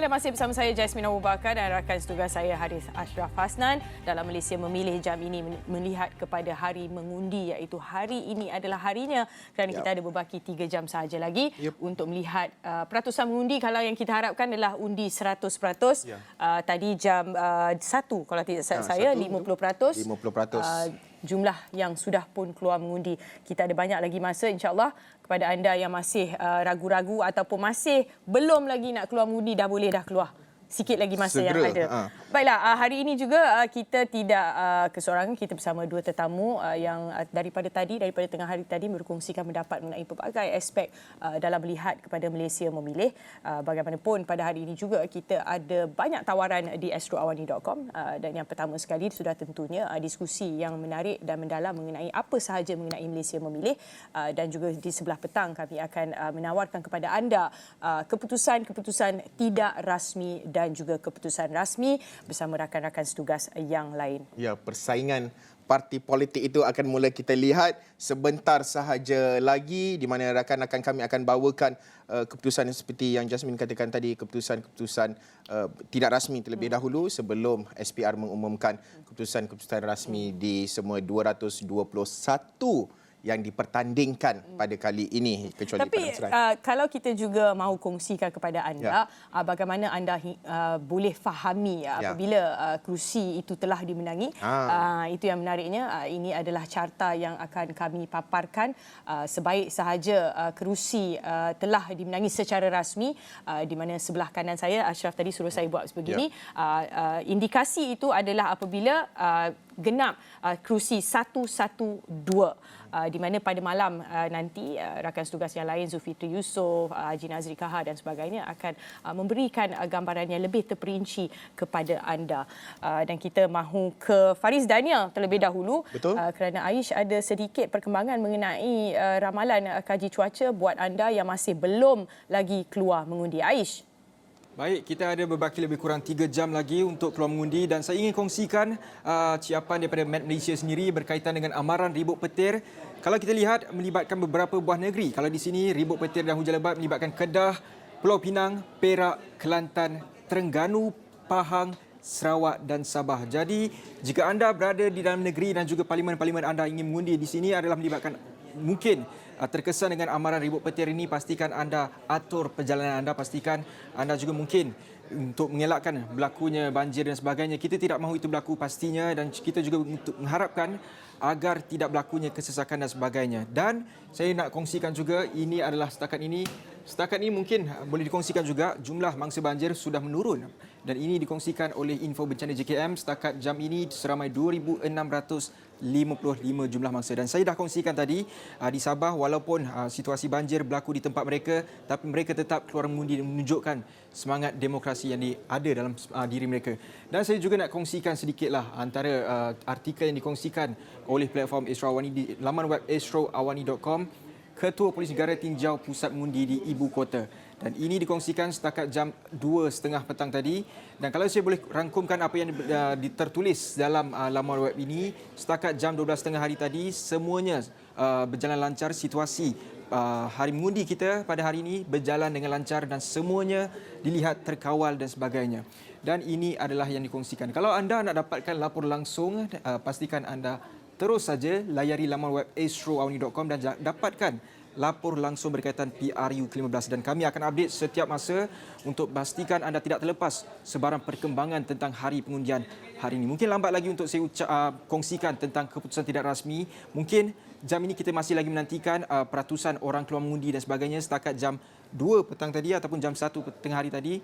Baiklah, masih bersama saya Jasmine Abu Bakar dan rakan setugas saya Haris Ashraf Hasnan dalam Malaysia Memilih jam ini melihat kepada hari mengundi, iaitu hari ini adalah harinya kerana kita ada berbaki 3 jam sahaja lagi untuk melihat peratusan mengundi. Kalau yang kita harapkan adalah undi 100%. Tadi jam 1 kalau tidak salah saya 50%. 50%. Jumlah yang sudah pun keluar mengundi. Kita ada banyak lagi masa, insya-Allah. Kepada anda yang masih ragu-ragu ataupun masih belum lagi nak keluar mengundi, dah boleh dah keluar. Sikit lagi masa Segera. yang ada. Baiklah, hari ini juga kita tidak keseorangan. Kita bersama dua tetamu yang daripada tengah hari tadi berkongsikan pendapat mengenai pelbagai aspek dalam melihat kepada Malaysia Memilih. Bagaimanapun pada hari ini juga kita ada banyak tawaran di astroawani.com dan yang pertama sekali sudah tentunya diskusi yang menarik dan mendalam mengenai apa sahaja mengenai Malaysia Memilih, dan juga di sebelah petang kami akan menawarkan kepada anda keputusan-keputusan tidak rasmi dan juga keputusan rasmi bersama rakan-rakan setugas yang lain. Ya, persaingan parti politik itu akan mula kita lihat sebentar sahaja lagi, di mana rakan-rakan kami akan bawakan keputusan seperti yang Jasmine katakan tadi, keputusan-keputusan tidak rasmi terlebih dahulu sebelum SPR mengumumkan keputusan-keputusan rasmi di semua 221 yang dipertandingkan pada kali ini, kecuali tapi kalau kita juga mahu kongsikan kepada anda bagaimana anda boleh fahami apabila kerusi itu telah dimenangi. Itu yang menariknya. Ini adalah carta yang akan kami paparkan. Sebaik sahaja kerusi telah dimenangi secara rasmi, di mana sebelah kanan saya Ashraf tadi suruh saya buat sebegini. Indikasi itu adalah apabila genap kerusi 112, di mana pada malam nanti rakan setugas yang lain Zulfitri Yusof, Haji Nazri Kahar dan sebagainya akan memberikan gambaran yang lebih terperinci kepada anda. Dan kita mahu ke Faris Daniel terlebih dahulu. Kerana Aish ada sedikit perkembangan mengenai ramalan kaji cuaca buat anda yang masih belum lagi keluar mengundi. Aish. Baik, kita ada berbaki lebih kurang 3 jam lagi untuk keluar mengundi dan saya ingin kongsikan ciapan daripada Met Malaysia sendiri berkaitan dengan amaran ribut petir. Kalau kita lihat melibatkan beberapa buah negeri. Kalau di sini ribut petir dan hujan lebat melibatkan Kedah, Pulau Pinang, Perak, Kelantan, Terengganu, Pahang, Sarawak dan Sabah. Jadi jika anda berada di dalam negeri dan juga parlimen-parlimen anda ingin mengundi di sini adalah melibatkan mungkin terkesan dengan amaran ribut petir ini, pastikan anda atur perjalanan anda, pastikan anda juga mungkin untuk mengelakkan berlakunya banjir dan sebagainya. Kita tidak mahu itu berlaku pastinya dan kita juga untuk mengharapkan agar tidak berlakunya kesesakan dan sebagainya. Dan saya nak kongsikan juga ini adalah setakat ini mungkin boleh dikongsikan juga jumlah mangsa banjir sudah menurun dan ini dikongsikan oleh Info Bencana JKM. Setakat jam ini seramai 2,655 jumlah mangsa dan saya dah kongsikan tadi di Sabah walaupun situasi banjir berlaku di tempat mereka tapi mereka tetap keluar mengundi dan menunjukkan semangat demokrasi yang ada dalam diri mereka. Dan saya juga nak kongsikan sedikitlah antara artikel yang dikongsikan oleh platform Astro Awani di laman web astroawani.com. Ketua Polis Negara tinjau pusat mengundi di ibu kota. Dan ini dikongsikan setakat jam 2.30 petang tadi. Dan kalau saya boleh rangkumkan apa yang tertulis dalam laman web ini, setakat jam 12.30 hari tadi, semuanya berjalan lancar. Situasi hari mengundi kita pada hari ini berjalan dengan lancar dan semuanya dilihat terkawal dan sebagainya. Dan ini adalah yang dikongsikan. Kalau anda nak dapatkan lapor langsung, pastikan anda terus saja layari laman web astroawani.com dan dapatkan lapor langsung berkaitan PRU ke-15 dan kami akan update setiap masa untuk pastikan anda tidak terlepas sebarang perkembangan tentang hari pengundian hari ini. Mungkin lambat lagi untuk saya kongsikan tentang keputusan tidak rasmi. Mungkin jam ini kita masih lagi menantikan peratusan orang keluar mengundi dan sebagainya. Setakat jam 2 petang tadi ataupun jam 1 tengah hari tadi,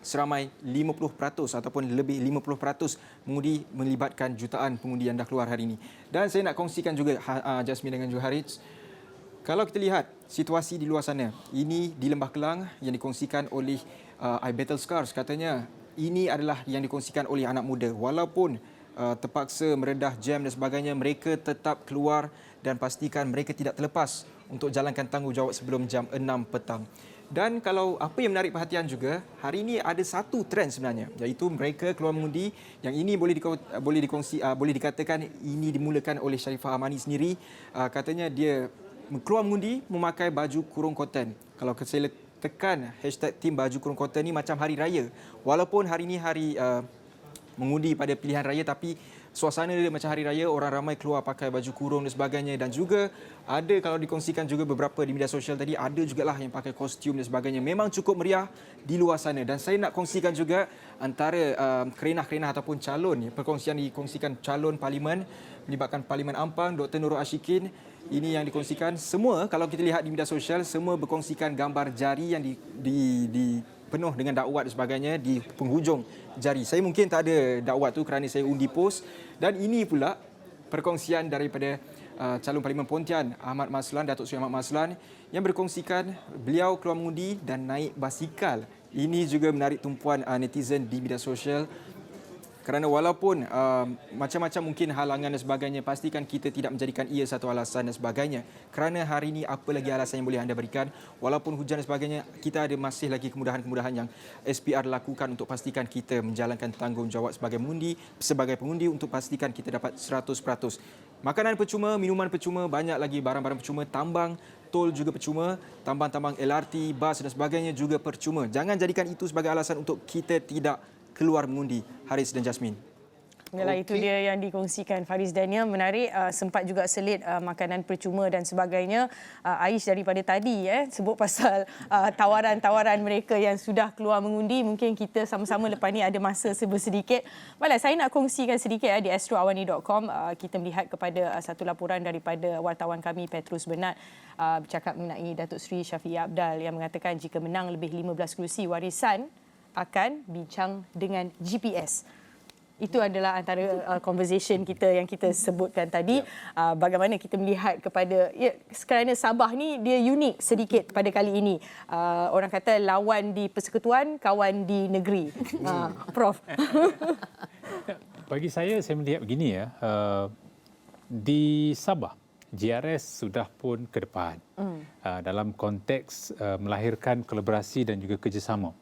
seramai 50% ataupun lebih 50% mengundi melibatkan jutaan pengundi yang dah keluar hari ini. Dan saya nak kongsikan juga Jasmine dengan juga Haris. Kalau kita lihat situasi di luar sana, ini di Lembah Kelang yang dikongsikan oleh I Battle Scars, katanya ini adalah yang dikongsikan oleh anak muda. Walaupun terpaksa meredah jam dan sebagainya, mereka tetap keluar dan pastikan mereka tidak terlepas untuk jalankan tanggungjawab sebelum jam 6 petang. Dan kalau apa yang menarik perhatian juga, hari ini ada satu trend sebenarnya, iaitu mereka keluar mengundi yang ini boleh dikatakan ini dimulakan oleh Sharifah Amani sendiri. Katanya dia keluar mengundi memakai baju kurung cotton. Kalau saya tekan hashtag Tim Baju Kurung Kota ni macam hari raya. Walaupun hari ni hari mengundi pada pilihan raya, tapi suasana dia macam hari raya, orang ramai keluar pakai baju kurung dan sebagainya. Dan juga ada, kalau dikongsikan juga beberapa di media sosial tadi, ada jugalah yang pakai kostum dan sebagainya. Memang cukup meriah di luar sana. Dan saya nak kongsikan juga antara kerenah-kerenah ataupun calon, perkongsian dikongsikan calon parlimen melibatkan Parlimen Ampang, Dr. Nurul Ashikin. Ini yang dikongsikan. Semua, kalau kita lihat di media sosial, semua berkongsikan gambar jari yang penuh dengan dakwat dan sebagainya di penghujung jari. Saya mungkin tak ada dakwat tu kerana saya undi pos. Dan ini pula perkongsian daripada calon Parlimen Pontian Ahmad Maslan, Datuk Seri Ahmad Maslan, yang berkongsikan beliau keluar mengundi dan naik basikal. Ini juga menarik tumpuan netizen di media sosial. Kerana walaupun macam-macam mungkin halangan dan sebagainya, pastikan kita tidak menjadikan ia satu alasan dan sebagainya. Kerana hari ini apa lagi alasan yang boleh anda berikan? Walaupun hujan dan sebagainya, kita ada masih lagi kemudahan-kemudahan yang SPR lakukan untuk pastikan kita menjalankan tanggungjawab sebagai pengundi untuk pastikan kita dapat 100%. Makanan percuma, minuman percuma, banyak lagi barang-barang percuma, tambang, tol juga percuma, tambang-tambang LRT, bas dan sebagainya juga percuma. Jangan jadikan itu sebagai alasan untuk kita tidak keluar mengundi. Haris dan Jasmine. Itu dia yang dikongsikan Faris Daniel. Menarik, sempat juga selit makanan percuma dan sebagainya. Aish daripada tadi sebut pasal tawaran-tawaran mereka yang sudah keluar mengundi. Mungkin kita sama-sama lepas ni ada masa sedikit. Baiklah, saya nak kongsikan sedikit di astroawani.com. Kita melihat kepada satu laporan daripada wartawan kami Petrus Bernard bercakap mengenai Datuk Seri Syafiee Apdal yang mengatakan jika menang lebih 15 kerusi warisan akan bincang dengan GPS. Itu adalah antara conversation kita yang kita sebutkan tadi. Bagaimana kita melihat kepada, kerana Sabah ni dia unik sedikit pada kali ini. Orang kata lawan di persekutuan, kawan di negeri. Prof. Bagi saya melihat begini di Sabah, JRS sudah pun ke depan dalam konteks melahirkan kolaborasi dan juga kerjasama.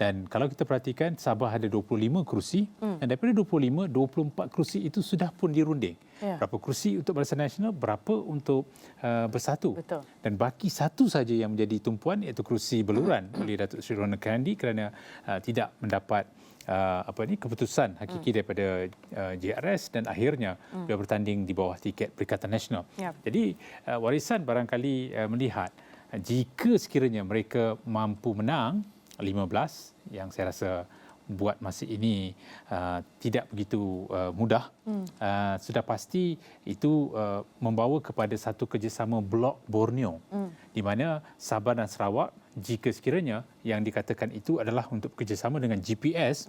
Dan kalau kita perhatikan, Sabah ada 25 kerusi dan daripada 25, 24 kerusi itu sudah pun dirunding. Berapa kerusi untuk Barisan Nasional, berapa untuk Bersatu. Betul. Dan baki satu saja yang menjadi tumpuan, iaitu kerusi beluran oleh Datuk Seri Ronald Kennedy kerana tidak mendapat keputusan hakiki daripada JRS dan akhirnya beliau bertanding di bawah tiket Perikatan Nasional. Jadi warisan barangkali melihat jika sekiranya mereka mampu menang 15, yang saya rasa buat masa ini tidak begitu mudah, sudah pasti itu membawa kepada satu kerjasama blok Borneo, di mana Sabah dan Sarawak, jika sekiranya yang dikatakan itu adalah untuk kerjasama dengan GPS,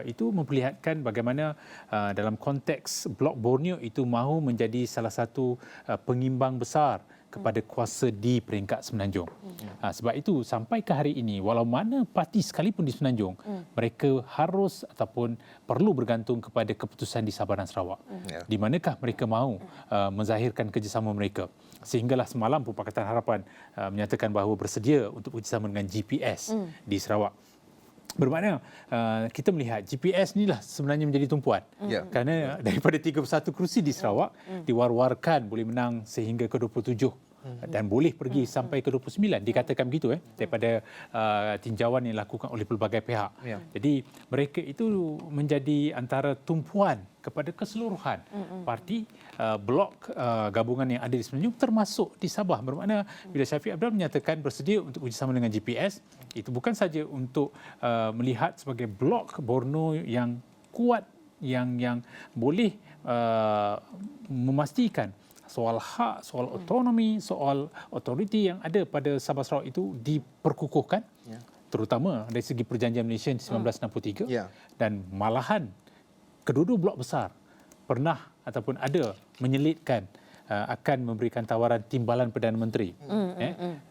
itu memperlihatkan bagaimana dalam konteks blok Borneo itu mahu menjadi salah satu pengimbang besar kepada kuasa di peringkat Semenanjung. Sebab itu sampai ke hari ini, walau mana parti sekalipun di Semenanjung, mereka harus ataupun perlu bergantung kepada keputusan di Sabah dan Sarawak. Di manakah mereka mahu menzahirkan kerjasama mereka. Sehinggalah semalam Pakatan Harapan menyatakan bahawa bersedia untuk bekerjasama dengan GPS di Sarawak. Bermakna kita melihat GPS inilah sebenarnya menjadi tumpuan. Kerana daripada 31 kerusi di Sarawak diwar-warkan boleh menang sehingga ke 27 dan boleh pergi sampai ke 29, dikatakan begitu daripada tinjauan yang dilakukan oleh pelbagai pihak. Jadi mereka itu menjadi antara tumpuan kepada keseluruhan parti blok gabungan yang ada di Semenanjung termasuk di Sabah. Bermakna bila Syafiee Apdal menyatakan bersedia untuk bekerjasama dengan GPS, itu bukan saja untuk melihat sebagai blok Borneo yang kuat, yang boleh memastikan soal hak, soal otonomi, soal otoriti yang ada pada Sabah Sarawak itu diperkukuhkan, terutama dari segi perjanjian Malaysia di 1963, dan malahan kedua-dua blok besar pernah ataupun ada menyelitkan akan memberikan tawaran timbalan Perdana Menteri.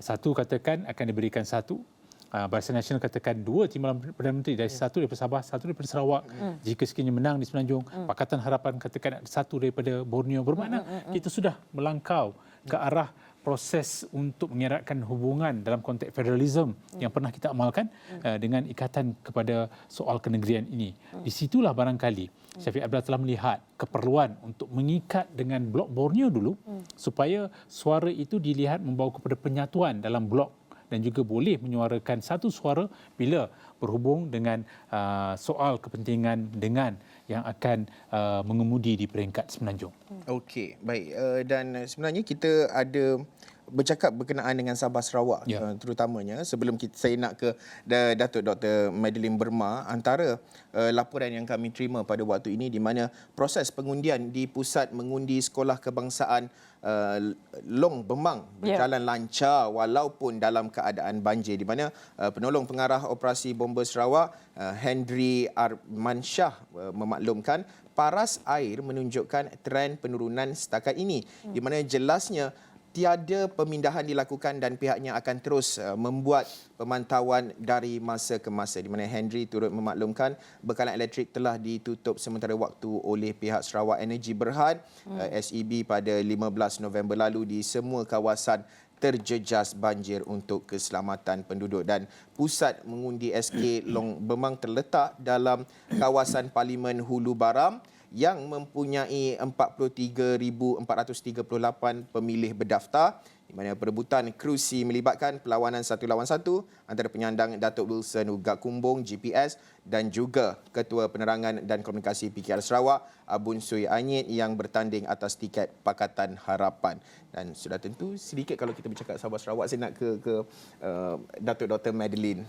Satu katakan akan diberikan satu, Barisan Nasional katakan 2 timbalan Perdana Menteri, dari satu daripada Sabah, satu daripada Sarawak. Jika sekiranya menang di Semenanjung, Pakatan Harapan katakan satu daripada Borneo. Bermakna kita sudah melangkau ke arah proses untuk mengeratkan hubungan dalam konteks federalisme yang pernah kita amalkan dengan ikatan kepada soal kenegerian ini. Di situlah barangkali Syafiee Apdal telah melihat keperluan untuk mengikat dengan blok Borneo dulu supaya suara itu dilihat membawa kepada penyatuan dalam blok dan juga boleh menyuarakan satu suara bila berhubung dengan soal kepentingan dengan yang akan mengemudi di peringkat Semenanjung. Okey, baik. Dan sebenarnya kita ada bercakap berkenaan dengan Sabah Sarawak, terutamanya sebelum saya nak ke Datuk Dr. Madeline Burma, antara laporan yang kami terima pada waktu ini di mana proses pengundian di Pusat Mengundi Sekolah Kebangsaan Long Bemang berjalan lancar walaupun dalam keadaan banjir, di mana penolong pengarah operasi Bomber Sarawak Henry Armansyah memaklumkan paras air menunjukkan trend penurunan setakat ini, di mana jelasnya tiada pemindahan dilakukan dan pihaknya akan terus membuat pemantauan dari masa ke masa, di mana Henry turut memaklumkan bekalan elektrik telah ditutup sementara waktu oleh pihak Sarawak Energy Berhad SEB pada 15 November lalu di semua kawasan terjejas banjir untuk keselamatan penduduk. Dan pusat mengundi SK Long Bemang terletak dalam kawasan Parlimen Hulu Baram yang mempunyai 43,438 pemilih berdaftar, di mana perebutan kerusi melibatkan perlawanan satu lawan satu antara penyandang Datuk Wilson Ugak Kumbung GPS dan juga Ketua Penerangan dan Komunikasi PKR Sarawak Abun Sui Anyit yang bertanding atas tiket Pakatan Harapan. Dan sudah tentu sedikit kalau kita bercakap Sabah Sarawak, saya nak ke Datuk Dr. Madeline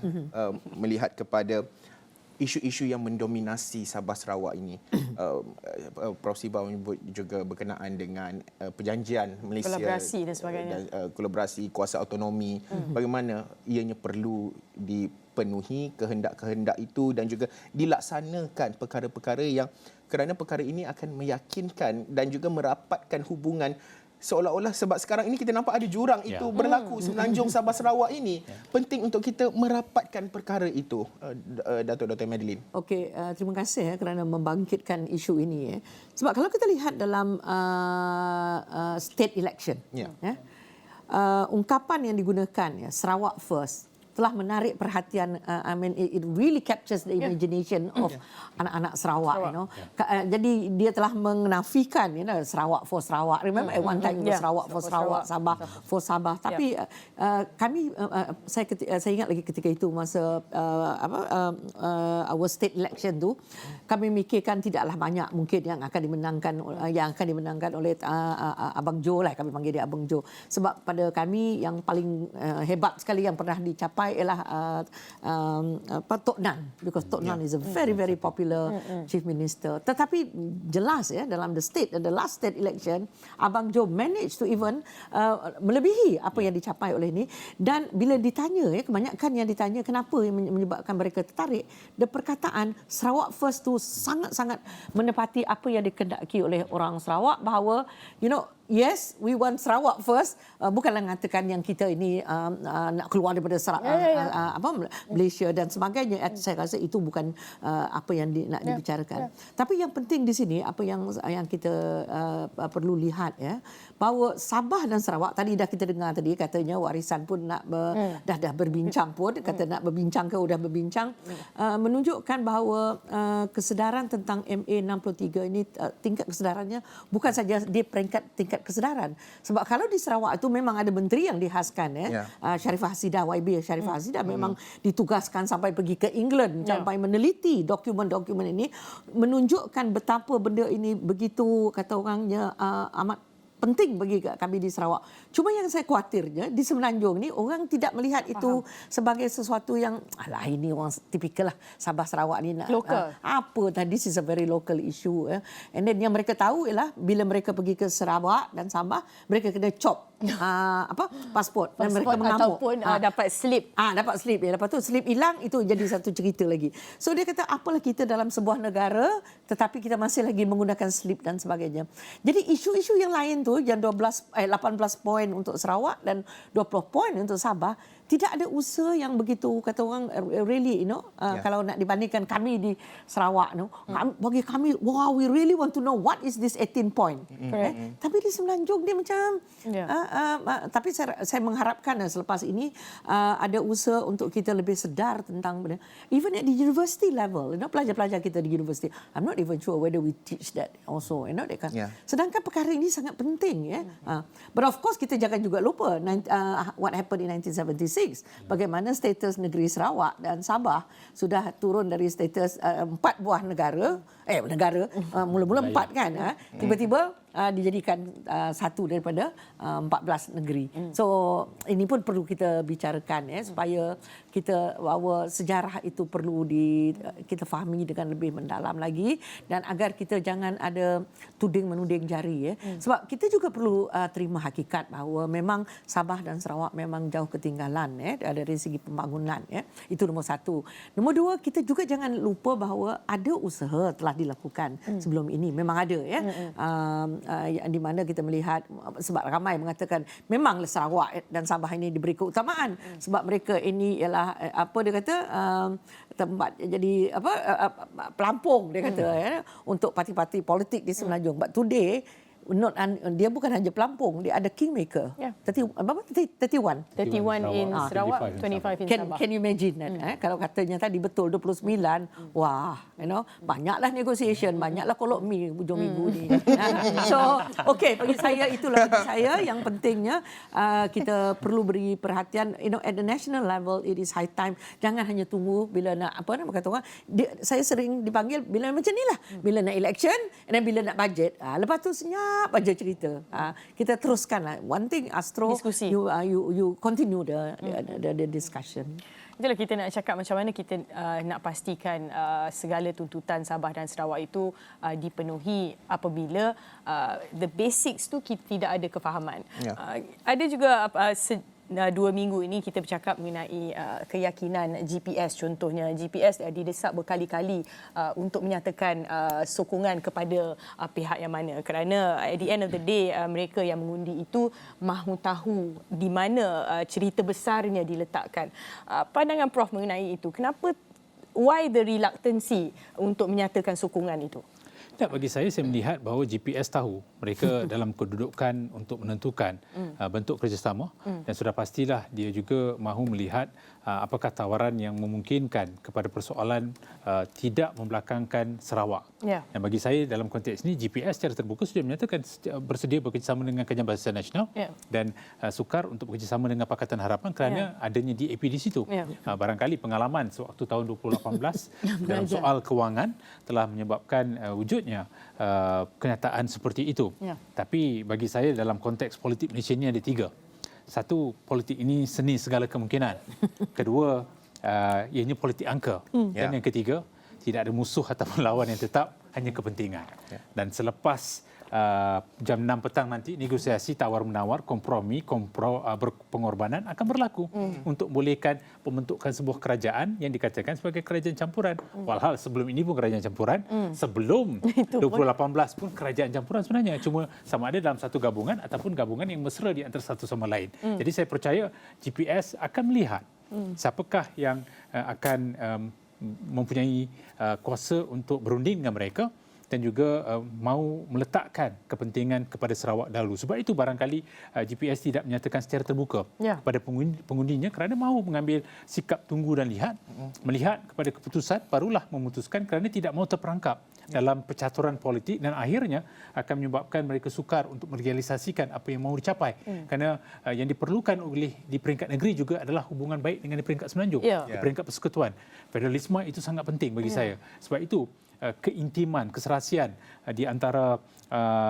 melihat kepada isu-isu yang mendominasi Sabah Sarawak ini. Prof. Siba menyebut juga berkenaan dengan perjanjian Malaysia, kolaborasi dan sebagainya, dan kolaborasi kuasa autonomi, bagaimana ianya perlu dipenuhi kehendak-kehendak itu dan juga dilaksanakan perkara-perkara yang kerana perkara ini akan meyakinkan dan juga merapatkan hubungan. Seolah-olah sebab sekarang ini kita nampak ada jurang itu berlaku Semenanjung Sabah Sarawak ini. Penting untuk kita merapatkan perkara itu. Datuk Dr. Madeline. Okey, terima kasih kerana membangkitkan isu ini. Sebab kalau kita lihat dalam state election, ungkapan yang digunakan, Sarawak First, telah menarik perhatian. I mean, it really captures the imagination of anak-anak Sarawak. You know, jadi dia telah menafikan, Sarawak for Sarawak. Remember, at one time Sarawak for Sarawak, Sabah for Sabah. Tapi kami, saya ingat lagi ketika itu masa our state election tu, kami mikirkan tidaklah banyak mungkin yang akan dimenangkan oleh Abang Jo lah. Kami panggil dia Abang Jo. Sebab pada kami yang paling hebat sekali yang pernah dicapai ialah Tok Nan, because Tok Nan is a very very popular chief minister. Tetapi jelas dalam the last state election, Abang Jo managed to even melebihi apa yang dicapai oleh ini. Dan bila ditanya, kebanyakan yang ditanya kenapa yang menyebabkan mereka tertarik, the perkataan Sarawak First tu sangat-sangat menepati apa yang dikehendaki oleh orang Sarawak, bahawa yes, we want Sarawak first. Bukanlah mengatakan yang kita ini nak keluar daripada Malaysia dan sebagainya. Saya rasa itu bukan apa yang nak dibicarakan. Tapi yang penting di sini, apa yang kita perlu lihat, bahawa Sabah dan Sarawak, tadi dah kita dengar tadi katanya warisan pun nak dah berbincang pun, kata nak berbincang ke sudah berbincang, menunjukkan bahawa kesedaran tentang MA63 ini, tingkat kesedarannya bukan saja di peringkat tingkat kesedaran. Sebab kalau di Sarawak itu memang ada menteri yang dihaskan, Sharifah Hasidah, YB Sharifah Hasidah memang ditugaskan sampai pergi ke England sampai meneliti dokumen-dokumen ini, menunjukkan betapa benda ini begitu, kata orangnya, amat penting bagi kami di Sarawak. Cuma yang saya khawatirnya di Semenanjung ni orang tidak melihat itu sebagai sesuatu yang ini orang tipikal lah Sabah Sarawak ni nak apa tadi, this is a very local issue. And then yang mereka tahu ialah bila mereka pergi ke Sarawak dan Sabah, mereka kena chop pasport dan mereka mengamuk ataupun dapat slip. Dapat slip. Lepas tu slip hilang, itu jadi satu cerita lagi. So dia kata apalah kita dalam sebuah negara tetapi kita masih lagi menggunakan slip dan sebagainya. Jadi isu-isu yang lain tu yang 18 poin untuk Sarawak dan 20 poin untuk Sabah, tidak ada usaha yang begitu, kata orang, really, kalau nak dibandingkan kami di Sarawak, bagi kami, wow, we really want to know what is this 18 point. Tapi di Semenanjung dia macam, tapi saya mengharapkan selepas ini ada usaha untuk kita lebih sedar tentang benda. Even at the university level, pelajar-pelajar kita di university, I'm not even sure whether we teach that also. Sedangkan perkara ini sangat penting. But of course kita jangan juga lupa what happened in 1976. 2006 bagaimana status negeri Sarawak dan Sabah sudah turun dari status 4 buah negara, mula-mula 4 kan, tiba-tiba dijadikan satu daripada 14 negeri. So ini pun perlu kita bicarakan supaya kita bahawa sejarah itu perlu kita fahami dengan lebih mendalam lagi, dan agar kita jangan ada tuding-menuding jari sebab kita juga perlu terima hakikat bahawa memang Sabah dan Sarawak memang jauh ketinggalan dari segi pembangunan. Itu nombor satu. Nombor dua, kita juga jangan lupa bahawa ada usaha telah dilakukan sebelum ini, memang ada di mana kita melihat, sebab ramai mengatakan memanglah Sarawak dan Sabah ini diberi keutamaan sebab mereka ini ialah apa dia kata tempat jadi pelampung dia kata untuk parti-parti politik di Semenanjung. But today dia bukan hanya pelampung, dia ada kingmaker. 31 in Sarawak, 25 in Sabah. Can you imagine kalau katanya tadi betul 29, wah, banyaklah negotiation, banyaklah kolok mi hujung minggu ni. So, bagi saya itulah bagi saya yang pentingnya kita perlu beri perhatian, at the national level it is high time. Jangan hanya tunggu bila nak kata orang, saya sering dipanggil bila macam inilah, bila nak election dan bila nak budget. Lepas tu senyap aja cerita. Kita teruskanlah. One thing, Astro, diskusi. You continue the discussion. Itulah kita nak cakap macam mana kita nak pastikan segala tuntutan Sabah dan Sarawak itu dipenuhi apabila the basics tu kita tidak ada kefahaman. Ada juga 2 minggu ini kita bercakap mengenai keyakinan GPS. Contohnya GPS didesak berkali-kali untuk menyatakan sokongan kepada pihak yang mana, kerana at the end of the day mereka yang mengundi itu mahu tahu di mana cerita besarnya diletakkan. Pandangan Prof mengenai itu, kenapa, why the reluctancy untuk menyatakan sokongan itu? Bagi saya melihat bahawa GPS tahu mereka dalam kedudukan untuk menentukan bentuk kerjasama, dan sudah pastilah dia juga mahu melihat apakah tawaran yang memungkinkan kepada persoalan tidak membelakangkan Sarawak. Dan bagi saya dalam konteks ini GPS secara terbuka sudah menyatakan bersedia bekerjasama dengan Kajian Bahasa Nasional dan sukar untuk bekerjasama dengan Pakatan Harapan kerana adanya DAP di situ. Barangkali pengalaman sewaktu tahun 2018 dalam soal kewangan telah menyebabkan wujudnya kenyataan seperti itu. Tapi bagi saya dalam konteks politik Malaysia ini ada 3. Satu, politik ini seni segala kemungkinan. Kedua, ianya politik angka. Dan yang ketiga, tidak ada musuh ataupun lawan yang tetap, hanya kepentingan. Dan selepas jam 6 petang nanti, negosiasi tawar-menawar, kompromi, pengorbanan akan berlaku untuk bolehkan pembentukan sebuah kerajaan yang dikatakan sebagai kerajaan campuran. Walhal sebelum ini pun kerajaan campuran, sebelum 2018 pun kerajaan campuran sebenarnya. Cuma sama ada dalam satu gabungan ataupun gabungan yang mesra di antara satu sama lain. Jadi saya percaya GPS akan melihat siapakah yang akan mempunyai kuasa untuk berunding dengan mereka, dan juga mahu meletakkan kepentingan kepada Sarawak dahulu. Sebab itu barangkali GPS tidak menyatakan secara terbuka kepada pengundinya kerana mahu mengambil sikap tunggu dan lihat, melihat kepada keputusan barulah memutuskan, kerana tidak mahu terperangkap dalam percaturan politik dan akhirnya akan menyebabkan mereka sukar untuk merealisasikan apa yang mahu dicapai. Kerana yang diperlukan di peringkat negeri juga adalah hubungan baik dengan di peringkat semenanjung, di peringkat persekutuan. Federalisme itu sangat penting bagi saya. Sebab itu keintiman, keserasian di antara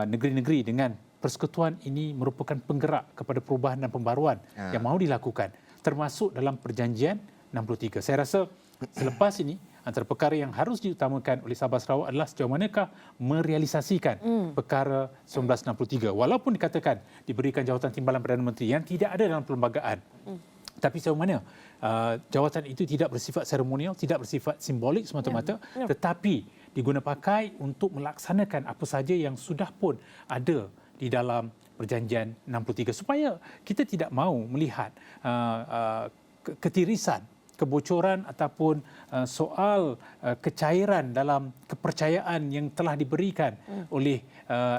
negeri-negeri dengan persekutuan ini merupakan penggerak kepada perubahan dan pembaruan yang mahu dilakukan, termasuk dalam perjanjian 63. Saya rasa selepas ini antara perkara yang harus diutamakan oleh Sabah Sarawak adalah sejauh manakah merealisasikan perkara 1963. Walaupun dikatakan diberikan jawatan timbalan Perdana Menteri yang tidak ada dalam perlembagaan, tapi sejauh mana jawatan itu tidak bersifat seremonial, tidak bersifat simbolik semata-mata, tetapi diguna pakai untuk melaksanakan apa saja yang sudah pun ada di dalam perjanjian 63, supaya kita tidak mahu melihat ketirisan, kebocoran ataupun soal kecairan dalam kepercayaan yang telah diberikan oleh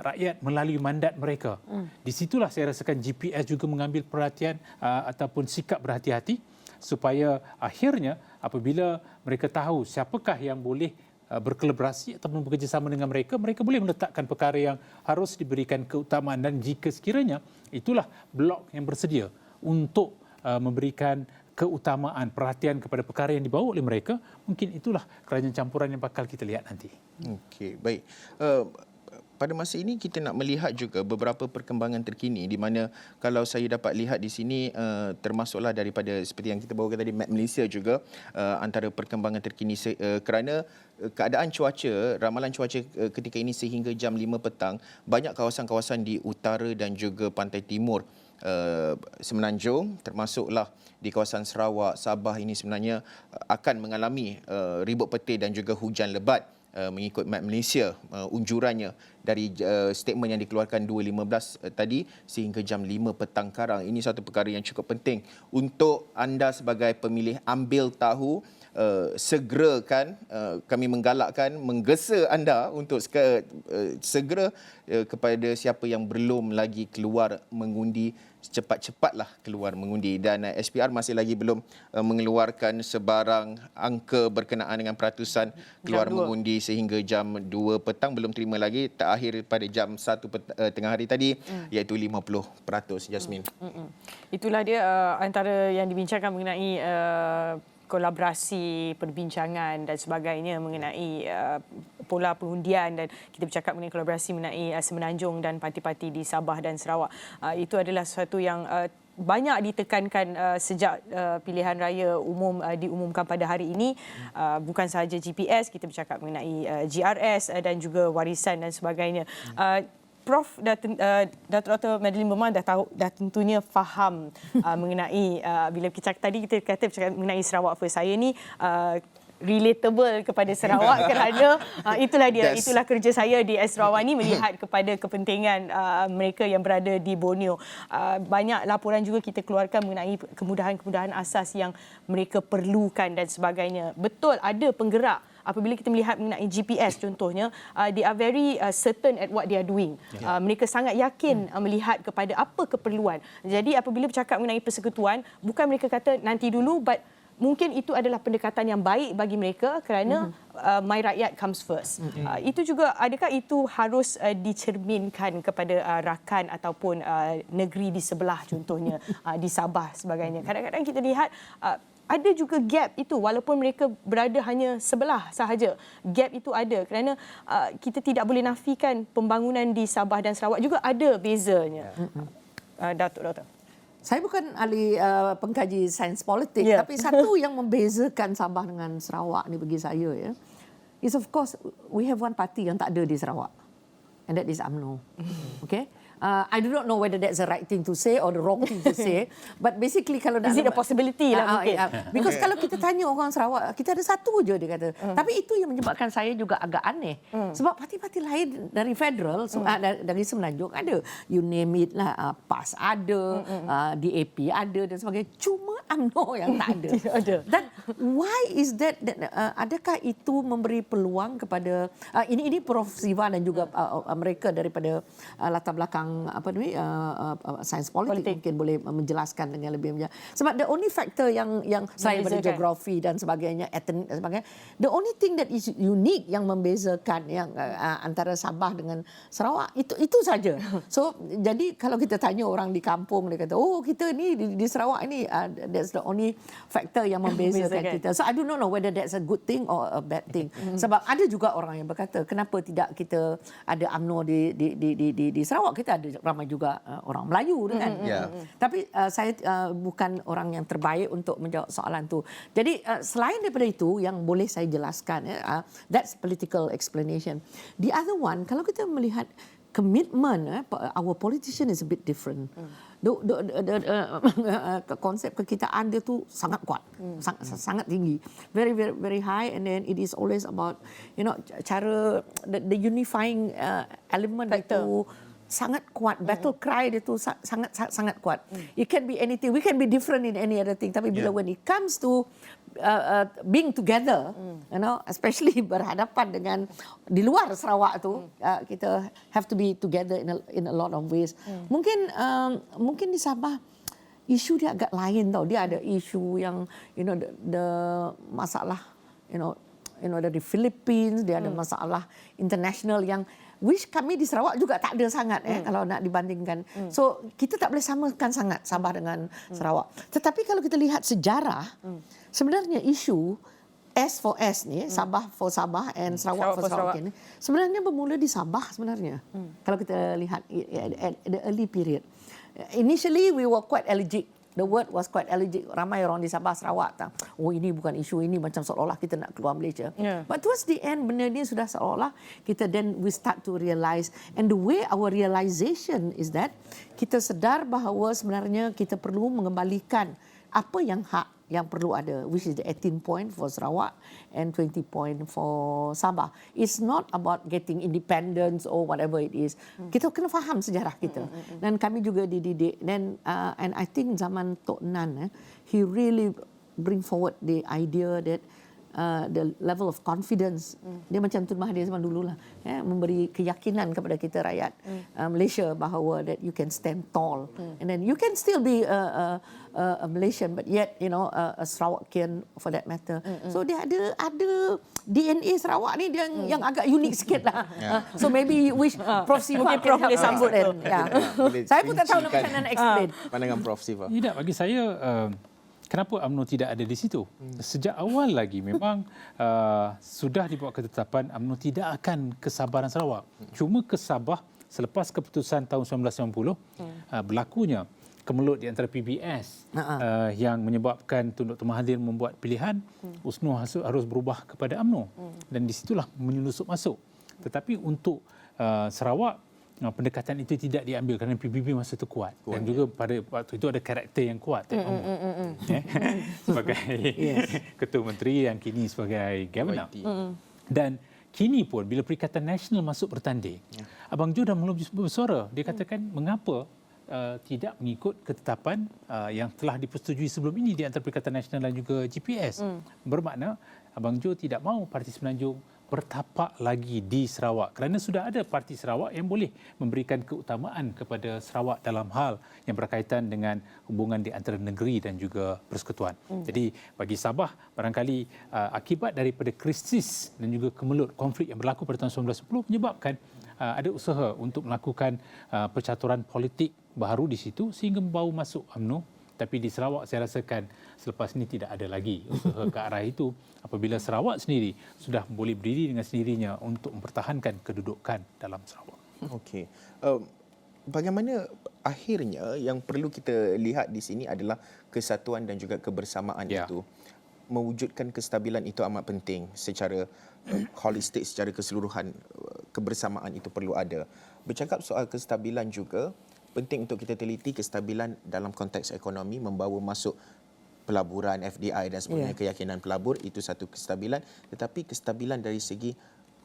rakyat melalui mandat mereka. Di situlah saya rasakan GPS juga mengambil perhatian ataupun sikap berhati-hati, supaya akhirnya apabila mereka tahu siapakah yang boleh berkolaborasi ataupun bekerjasama dengan mereka, mereka boleh meletakkan perkara yang harus diberikan keutamaan, dan jika sekiranya itulah blok yang bersedia untuk memberikan keutamaan, perhatian kepada perkara yang dibawa oleh mereka, mungkin itulah kerajaan campuran yang bakal kita lihat nanti. Okey, baik. Pada masa ini kita nak melihat juga beberapa perkembangan terkini di mana kalau saya dapat lihat di sini termasuklah daripada seperti yang kita bawakan tadi Map Malaysia juga antara perkembangan terkini kerana keadaan cuaca, ramalan cuaca ketika ini sehingga jam 5 petang, banyak kawasan-kawasan di utara dan juga pantai timur Semenanjung termasuklah di kawasan Sarawak, Sabah ini sebenarnya akan mengalami ribut petir dan juga hujan lebat. Mengikut Map Malaysia unjurannya dari statement yang dikeluarkan 2.15 tadi sehingga jam 5 petang karang. Ini satu perkara yang cukup penting untuk anda sebagai pemilih ambil tahu. Segerakan, kami menggalakkan, menggesa anda untuk segera kepada siapa yang belum lagi keluar mengundi, cepat-cepatlah keluar mengundi. Dan SPR masih lagi belum mengeluarkan sebarang angka berkenaan dengan peratusan keluar mengundi sehingga jam 2 petang, belum terima lagi, terakhir pada jam 1 tengah hari tadi iaitu 50%, Jasmine. Itulah dia antara yang dibincangkan mengenai kolaborasi, perbincangan dan sebagainya mengenai pola pengundian, dan kita bercakap mengenai kolaborasi mengenai Semenanjung dan parti-parti di Sabah dan Sarawak. Itu adalah sesuatu yang banyak ditekankan sejak pilihan raya umum diumumkan pada hari ini. Bukan sahaja GPS, kita bercakap mengenai GRS dan juga warisan dan sebagainya. Prof Datuk Dr. Madeline Berman dah tentunya faham mengenai bila kita bercakap mengenai Sarawak First. Saya ni relatable kepada Sarawak kerana itulah dia, itulah kerja saya di Sarawak ni, melihat kepada kepentingan mereka yang berada di Borneo. Banyak laporan juga kita keluarkan mengenai kemudahan-kemudahan asas yang mereka perlukan dan sebagainya. Betul ada penggerak. Apabila kita melihat mengenai GPS contohnya, they are very certain at what they are doing. Mereka sangat yakin melihat kepada apa keperluan. Jadi apabila bercakap mengenai persekutuan, bukan mereka kata nanti dulu, but mungkin itu adalah pendekatan yang baik bagi mereka kerana my rakyat comes first. Itu juga, adakah itu harus dicerminkan kepada rakan ataupun negeri di sebelah contohnya di Sabah sebagainya. Kadang-kadang kita lihat ada juga gap itu walaupun mereka berada hanya sebelah sahaja. Gap itu ada kerana kita tidak boleh nafikan pembangunan di Sabah dan Sarawak juga ada bezanya. Datuk. Saya bukan ahli pengkaji sains politik, tapi satu yang membezakan Sabah dengan Sarawak ni bagi saya is of course we have one party yang tak ada di Sarawak, and that is UMNO. Okay. I do not know whether that's the right thing to say or the wrong thing to say, but basically kalau is it a possibility lah mungkin. Because kalau kita tanya orang Sarawak, kita ada satu je dia kata. Tapi itu yang menyebabkan saya juga agak aneh. Sebab parti-parti lain dari federal, dari Semenanjung ada, you name it lah, PAS ada, DAP ada dan sebagainya. Cuma UMNO yang tak ada. Ada. Dan why is that? Adakah itu memberi peluang kepada ini Prof Siva dan juga mereka daripada latar belakang sains politik mungkin boleh menjelaskan dengan lebih banyak. Sebab the only factor yang selain daripada geografi dan sebagainya, etnik dan sebagainya, the only thing that is unique yang membezakan yang antara Sabah dengan Sarawak itu saja. So jadi kalau kita tanya orang di kampung, dia kata, oh kita ni di Sarawak ni, that's the only factor yang membezakan kita. So I do not know whether that's a good thing or a bad thing. Sebab ada juga orang yang berkata, kenapa tidak kita ada UMNO di Sarawak? Kita ada ramai juga orang Melayu kan. Tapi saya bukan orang yang terbaik untuk menjawab soalan tu. Jadi selain daripada itu yang boleh saya jelaskan, that's political explanation. The other one, kalau kita melihat commitment, our politician is a bit different. Konsep kekitaan dia tu sangat kuat, sangat tinggi, very very very high, and then it is always about cara the unifying element itu sangat kuat. Battle cry dia tu sangat kuat. It can be anything. We can be different in any other thing. Tapi bila when it comes to being together, especially berhadapan dengan di luar Sarawak tu, kita have to be together in a lot of ways. Mungkin di Sabah isu dia agak lain tau. Dia ada isu yang the masalah dari Philippines, dia ada masalah international yang which kami di Sarawak juga tak ada sangat kalau nak dibandingkan. So kita tak boleh samakan sangat Sabah dengan Sarawak. Tetapi kalau kita lihat sejarah, sebenarnya isu S for S ni, Sabah for Sabah and Sarawak for Sarawak ni, sebenarnya bermula di Sabah sebenarnya. Kalau kita lihat at the early period. Initially we were quite allergic. The word was quite allergic. Ramai orang di Sabah, Sarawak tak. Oh, ini bukan isu ini, macam seolah-olah kita nak keluar Malaysia. But towards the end, benda ni sudah seolah kita then we start to realise. And the way our realisation is that kita sedar bahawa sebenarnya kita perlu mengembalikan apa yang hak yang perlu ada, which is the 18 point for Sarawak and 20 point for Sabah. It's not about getting independence or whatever it is. Kita kena faham sejarah kita. Dan kami juga dididik. And I think zaman Tok Nan, he really bring forward the idea that the level of confidence. Dia macam Tun Mahathir zaman dululah, memberi keyakinan kepada kita rakyat Malaysia bahawa that you can stand tall and then you can still be a Malaysian but yet a Sarawakian for that matter. So dia ada DNA Sarawak ni dia yang agak unik sikit lah. So maybe wish Prof Siva mungkin Prof boleh sambut kan. Saya pun tak tahu macam mana nak explain. Pandangan Prof Siva. Tidak, bagi saya kenapa UMNO tidak ada di situ? Sejak awal lagi memang sudah dibuat ketetapan UMNO tidak akan ke Sabah dan Sarawak. Cuma ke Sabah selepas keputusan tahun 1990 berlakunya kemelut di antara PBS yang menyebabkan Tun Dr. Mahathir membuat pilihan USNO harus berubah kepada UMNO dan di situlah menyelusup masuk. Tetapi untuk Sarawak pendekatan itu tidak diambil kerana PBB masa itu kuat dan juga pada waktu itu ada karakter yang kuat sebagai ketua menteri yang kini sebagai governor. Dan kini pun bila Perikatan Nasional masuk bertanding, Abang Jo dah mula bersuara. Dia katakan mengapa tidak mengikut ketetapan yang telah dipersetujui sebelum ini di antara Perikatan Nasional dan juga GPS. Bermakna Abang Jo tidak mahu Parti Semenanjung bertapak lagi di Sarawak kerana sudah ada Parti Sarawak yang boleh memberikan keutamaan kepada Sarawak dalam hal yang berkaitan dengan hubungan di antara negeri dan juga persekutuan. Jadi bagi Sabah barangkali akibat daripada krisis dan juga kemelut konflik yang berlaku pada tahun 1910 menyebabkan ada usaha untuk melakukan percaturan politik baru di situ sehingga membawa masuk UMNO. Tapi di Sarawak saya rasakan selepas ini tidak ada lagi usaha ke arah itu apabila Sarawak sendiri sudah boleh berdiri dengan sendirinya untuk mempertahankan kedudukan dalam Sarawak. Okey. Bagaimana akhirnya yang perlu kita lihat di sini adalah kesatuan dan juga kebersamaan itu. Mewujudkan kestabilan itu amat penting secara holistik, secara keseluruhan. Kebersamaan itu perlu ada. Bercakap soal kestabilan juga, penting untuk kita teliti kestabilan dalam konteks ekonomi, membawa masuk pelaburan, FDI dan sebagainya, keyakinan pelabur, itu satu kestabilan. Tetapi kestabilan dari segi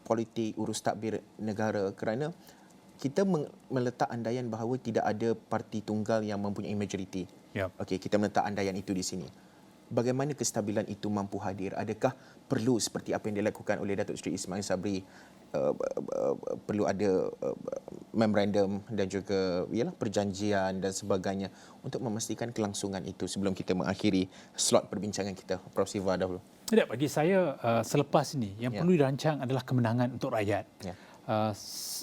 politik, urus tadbir negara kerana kita meletak andaian bahawa tidak ada parti tunggal yang mempunyai majoriti. Okey, kita meletak andaian itu di sini. Bagaimana kestabilan itu mampu hadir? Adakah perlu seperti apa yang dilakukan oleh Datuk Seri Ismail Sabri, perlu ada memorandum dan juga perjanjian dan sebagainya untuk memastikan kelangsungan itu sebelum kita mengakhiri slot perbincangan kita? Prof Siva dahulu. Tidak, bagi saya selepas ini yang perlu dirancang adalah kemenangan untuk rakyat.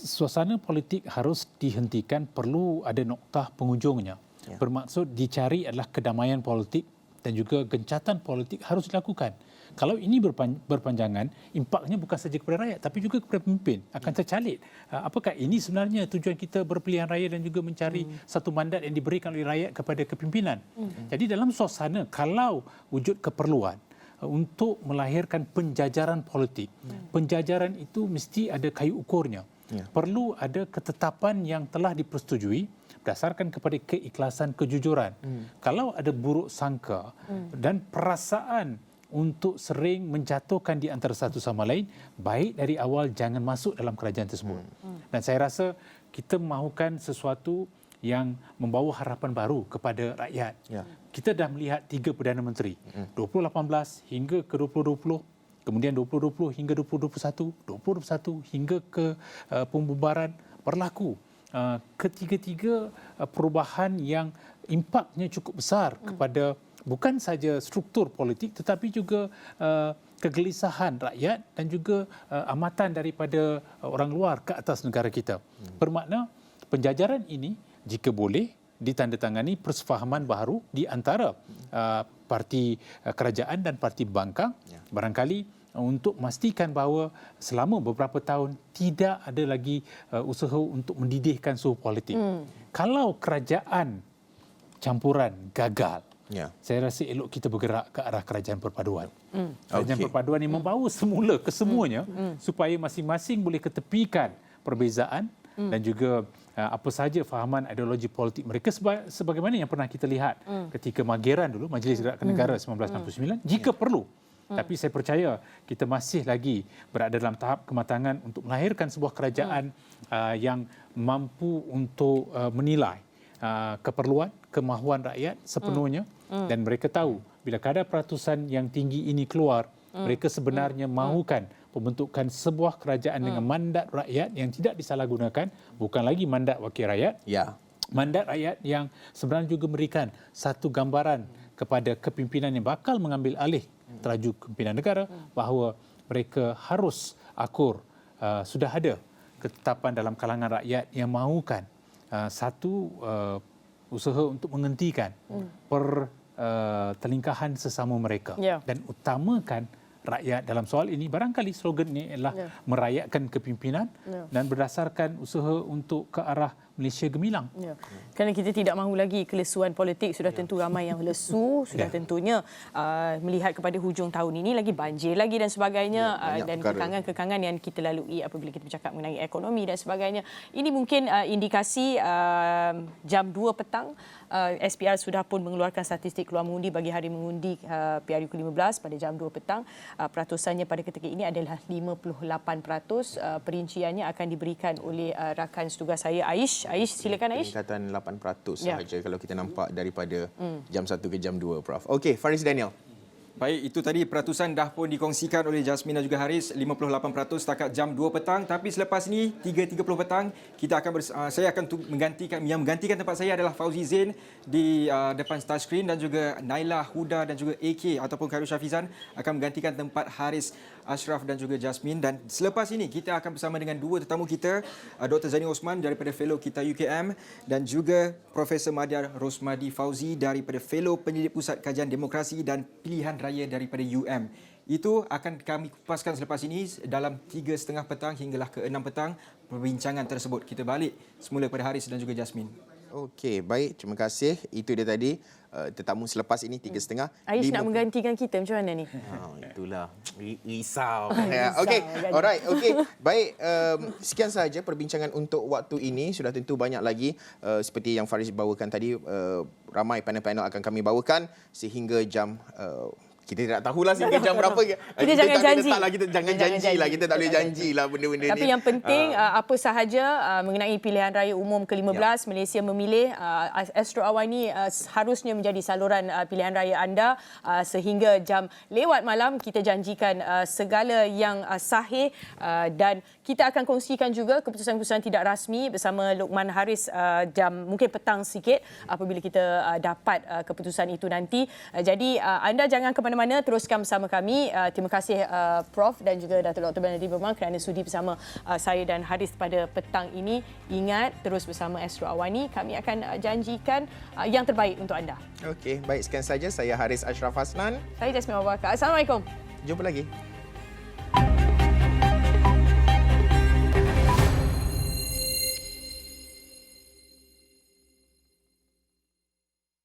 Suasana politik harus dihentikan, perlu ada noktah penghujungnya. Bermaksud dicari adalah kedamaian politik dan juga gencatan politik harus dilakukan. Kalau ini berpanjangan, impaknya bukan saja kepada rakyat tapi juga kepada pemimpin. Akan tercalit. Apakah ini sebenarnya tujuan kita berpilihan raya dan juga mencari satu mandat yang diberikan oleh rakyat kepada kepimpinan? Jadi dalam suasana, kalau wujud keperluan untuk melahirkan penjajaran politik, penjajaran itu mesti ada kayu ukurnya. Perlu ada ketetapan yang telah dipersetujui berdasarkan kepada keikhlasan, kejujuran. Kalau ada buruk sangka dan perasaan untuk sering menjatuhkan di antara satu sama lain, baik dari awal jangan masuk dalam kerajaan tersebut. Dan saya rasa kita mahukan sesuatu yang membawa harapan baru kepada rakyat. Kita dah melihat 3 Perdana Menteri, 2018 hingga ke 2020, kemudian 2020 hingga 2021, 2021 hingga ke pembubaran berlaku. Ketiga-tiga perubahan yang impaknya cukup besar kepada bukan saja struktur politik tetapi juga kegelisahan rakyat dan juga amatan daripada orang luar ke atas negara kita. Bermakna penjajaran ini jika boleh ditandatangani persefahaman baru di antara parti kerajaan dan parti pembangkang, barangkali untuk memastikan bahawa selama beberapa tahun tidak ada lagi usaha untuk mendidihkan suhu politik. Kalau kerajaan campuran gagal, saya rasa elok kita bergerak ke arah kerajaan perpaduan. Kerajaan perpaduan yang membawa semula kesemuanya supaya masing-masing boleh ketepikan perbezaan dan juga apa sahaja fahaman ideologi politik mereka sebagaimana yang pernah kita lihat ketika Mageran dulu, Majlis Gerakan Negara 1969, jika perlu. Tapi saya percaya kita masih lagi berada dalam tahap kematangan untuk melahirkan sebuah kerajaan yang mampu untuk menilai keperluan, kemahuan rakyat sepenuhnya dan mereka tahu bila kadar peratusan yang tinggi ini keluar, mereka sebenarnya mahukan pembentukan sebuah kerajaan dengan mandat rakyat yang tidak disalahgunakan, bukan lagi mandat wakil rakyat. Mandat rakyat yang sebenarnya juga memberikan satu gambaran kepada kepimpinan yang bakal mengambil alih teraju kepimpinan negara bahawa mereka harus akur sudah ada ketetapan dalam kalangan rakyat yang mahukan satu usaha untuk menghentikan pertelingkahan sesama mereka dan utamakan rakyat dalam soal ini. Barangkali slogan ini adalah merakyatkan kepimpinan dan berdasarkan usaha untuk ke arah Malaysia gemilang. Kerana kita tidak mahu lagi kelesuan politik, sudah tentu ramai yang lesu, sudah tentunya melihat kepada hujung tahun ini lagi banjir lagi dan sebagainya dan kekangan-kekangan yang kita lalui apabila kita bercakap mengenai ekonomi dan sebagainya. Ini mungkin indikasi jam 2 petang SPR sudah pun mengeluarkan statistik keluar mengundi bagi hari mengundi PRU ke-15 pada jam 2 petang. Peratusannya pada ketika ini adalah 58%. Perinciannya akan diberikan oleh rakan setugas saya Aish. Aish, silakan Aish. Peningkatan 8% sahaja kalau kita nampak daripada jam 1 ke jam 2, Prof. Okey, Faris Daniel. Baik, itu tadi peratusan dah pun dikongsikan oleh Jasmine dan juga Haris, 58% setakat jam 2 petang. Tapi selepas ini 3.30 petang kita akan saya akan menggantikan tempat saya adalah Fauzi Zain di depan start screen dan juga Naila, Huda dan juga AK ataupun Khairul Syafizan akan menggantikan tempat Haris, Ashraf dan juga Jasmine. Dan selepas ini kita akan bersama dengan dua tetamu kita, Dr. Zani Osman daripada Fellow Kita UKM dan juga Profesor Madya Rosmadi Fauzi daripada Fellow Penyelidik Pusat Kajian Demokrasi dan Pilihan Raya daripada UM. Itu akan kami kupaskan selepas ini dalam 3.30 petang hinggalah ke 6 petang. Perbincangan tersebut kita balik semula pada Haris dan juga Jasmine. Okey, baik. Terima kasih. Itu dia tadi tetamu selepas ini 3.30. Aish nak menggantikan kita macam mana ni? Itulah. Risau. Okey, alright. Okey, baik. Sekian sahaja perbincangan untuk waktu ini. Sudah tentu banyak lagi seperti yang Faris bawakan tadi. Ramai panel-panel akan kami bawakan sehingga jam kita tidak tahulah sehingga jam berapa. Kita jangan janji. Kita jangan janjilah. Kita tak boleh janjilah benda-benda ni. Tapi yang penting apa sahaja mengenai pilihan raya umum ke-15 Malaysia memilih Astro Awani harusnya menjadi saluran pilihan raya anda sehingga jam lewat malam. Kita janjikan segala yang sahih dan kita akan kongsikan juga keputusan-keputusan tidak rasmi bersama Luqman Haris jam mungkin petang sikit apabila kita dapat keputusan itu nanti. Jadi anda jangan ke mana-mana, teruskan bersama kami. Terima kasih Prof dan juga Datuk Dr. Benedi Berman kerana sudi bersama saya dan Haris pada petang ini. Ingat, terus bersama Astro Awani. Kami akan janjikan yang terbaik untuk anda. Okey, baik. Sekian saja. Saya Haris Ashraf Hasnan. Saya Jasmine Abubakar. Assalamualaikum. Jumpa lagi.